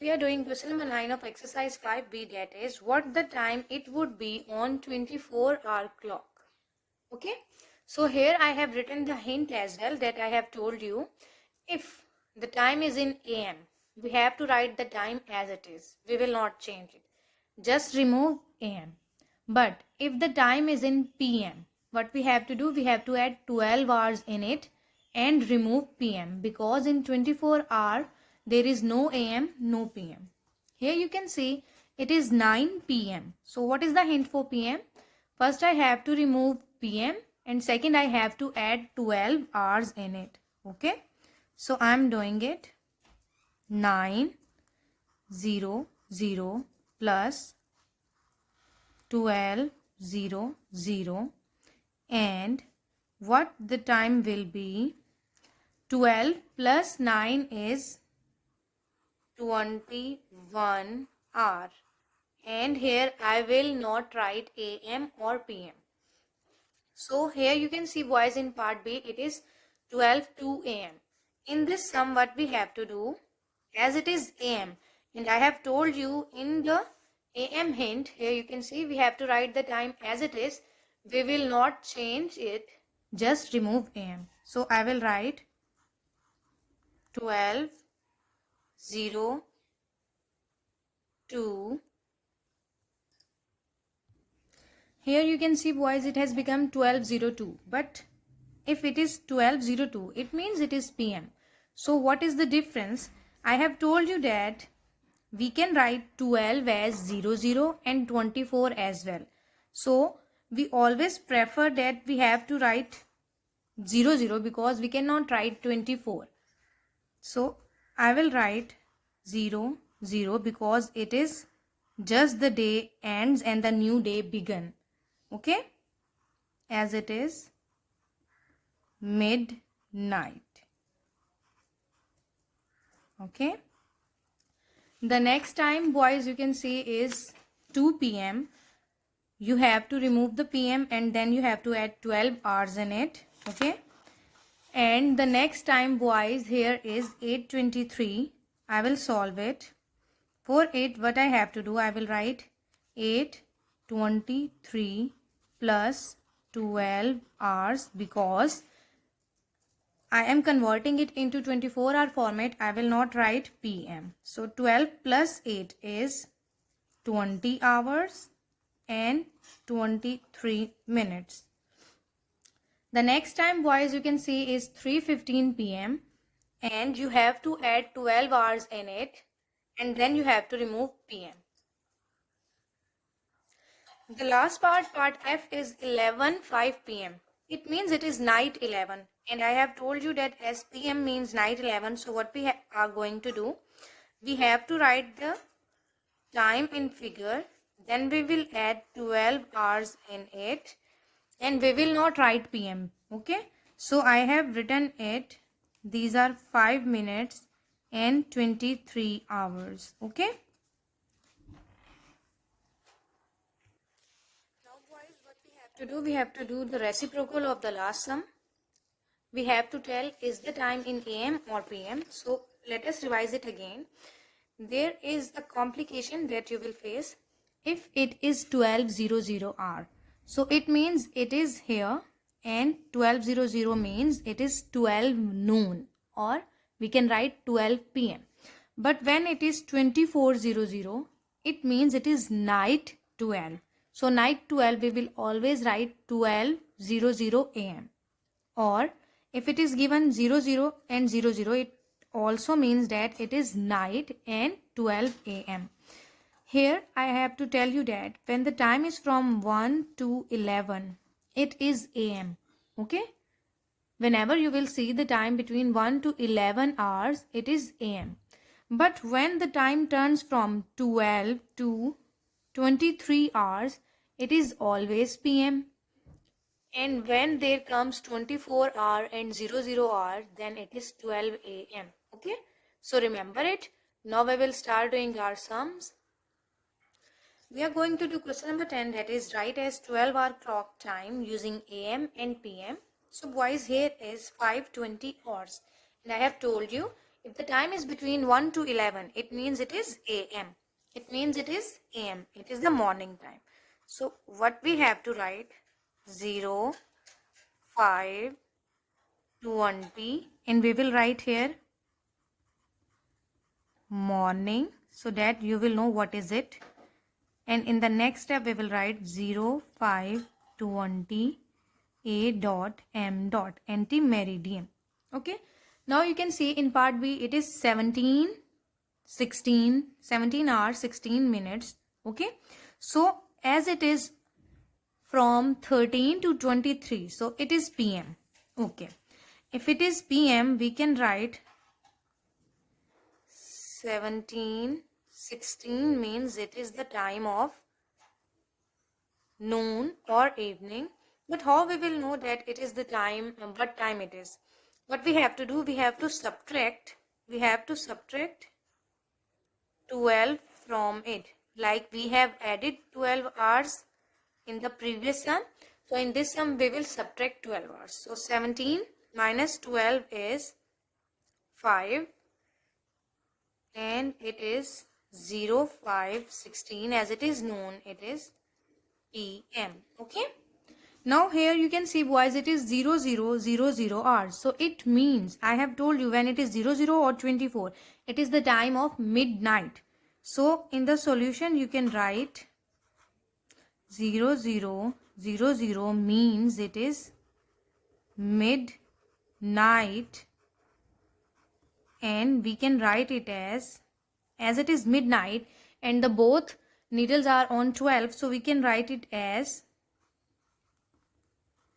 we are doing question number 9 of exercise 5b, that is what the time it would be on 24-hour clock. Okay, so here I have written the hint as well that I have told you. If the time is in AM, we have to write the time as it is. We will not change it. Just remove AM. But if the time is in PM, what we have to do? We have to add 12 hours in it and remove PM, because in 24 hour there is no AM, no PM. Here you can see it is 9 PM. So what is the hint for PM? First I have to remove PM and second I have to add 12 hours in it. Okay. So I am doing it. 9 0 0 plus 12 0 0, and what the time will be? 12 plus 9 is 21 hour, and here I will not write AM or PM. So here you can see, boys, in part B it is 12 to AM. In this sum what we have to do, as it is AM and I have told you in the AM hint, here you can see we have to write the time as it is. We will not change it, just remove AM. So I will write 12 0 2. Here you can see, boys, it has become 12:02, but if it is 12:02 it means it is PM. So what is the difference? I have told you that we can write 12 as 00 and 24 as well. So we always prefer that we have to write 00 because we cannot write 24. So I will write 0 0 because it is just the day ends and the new day begun. Okay, as it is midnight. Okay, the next time, boys, you can see is 2 PM. You have to remove the PM and then you have to add 12 hours in it. Okay, and the next time, boys, here is 8:23. I will solve it. For 8, what I have to do? I will write 8:23 plus 12 hours, because I am converting it into 24-hour format. I will not write PM. So 12 plus 8 is 20 hours and 23 minutes. The next time, boys, you can see is 3:15 PM and you have to add 12 hours in it and then you have to remove PM. The last part F, is 11:05 PM. It means it is night 11, and I have told you that as PM means night 11. So what we are going to do, we have to write the time in figure, then we will add 12 hours in it and we will not write PM. Okay, so I have written it. These are 5 minutes and 23 hours. Okay. To do, we have to do the reciprocal of the last sum. We have to tell is the time in AM or PM. So let us revise it again. There is a complication that you will face if it is 12:00 hour. So it means it is here, and 12:00 means it is 12 noon, or we can write 12 PM. But when it is 24:00, it means it is night 12. So night 12 we will always write 12:00 AM. Or if it is given 00 and 00, it also means that it is night and 12 AM. Here I have to tell you that when the time is from 1 to 11, it is AM. Okay? Whenever you will see the time between 1 to 11 hours, it is AM. But when the time turns from 12 to 23 hours, it is always PM. And when there comes 24 hour and 00 hour, then it is 12 AM. Okay, so remember it. Now we will start doing our sums. We are going to do question number 10, that is write as 12-hour clock time using AM and PM. So boys, here is 5:20 hours, and I have told you If the time is between 1 to 11, it means it is AM. It means it is AM. It is the morning time. So what we have to write? 0, 5, 20, and we will write here morning, so that you will know what is it. And in the next step we will write 0, 5, 20, A dot M dot anti-meridian. Okay, now you can see in part B it is 17 hours 16 minutes. Okay, so as it is from 13 to 23, so it is PM. Okay, if it is PM, we can write 16 means it is the time of noon or evening. But how we will know that it is the time, what time it is? What we have to do, we have to subtract 12 from it. Like we have added 12 hours in the previous sum. So in this sum we will subtract 12 hours. So 17 minus 12 is 5. And it is 0, 5, 16. As it is noon, it is PM. Okay. Now here you can see, boys, it is 0000 hours. So it means, I have told you, when it is 00 or 24, it is the time of midnight. So in the solution you can write 0000 means it is midnight. And we can write it as it is midnight and the both needles are on 12, so we can write it as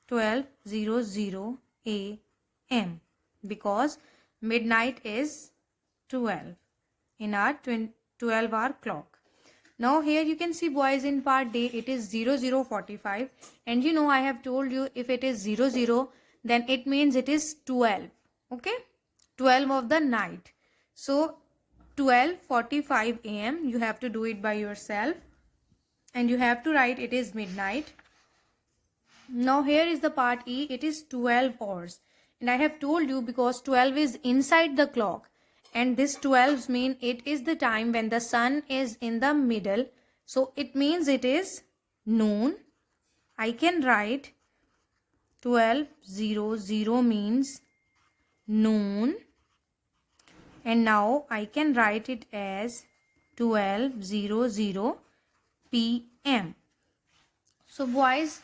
12:00 AM, because midnight is 12 in our 12-hour clock. Now here you can see, boys, in part D it is 00:45, and you know I have told you if it is 00 then it means it is 12. Okay, 12 of the night. So 12:45 AM, you have to do it by yourself and you have to write it is midnight. Now here is the part E, it is 12 hours, and I have told you because 12 is inside the clock, and this 12 means it is the time when the sun is in the middle, so it means it is noon. I can write 12:00 means noon, and now I can write it as 12:00 PM. So boys,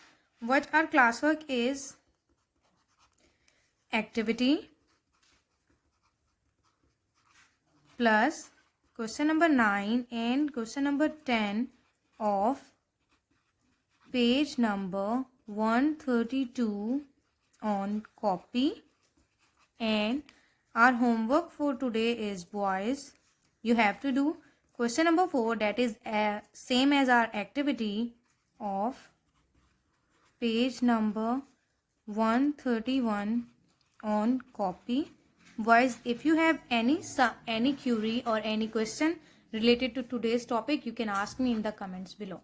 what our classwork is: activity plus question number 9 and question number 10 of page number 132 on copy. And our homework for today is, boys, you have to do question number 4, that is same as our activity of page number 131 on copy. Boys, if you have any query or any question related to today's topic, you can ask me in the comments below.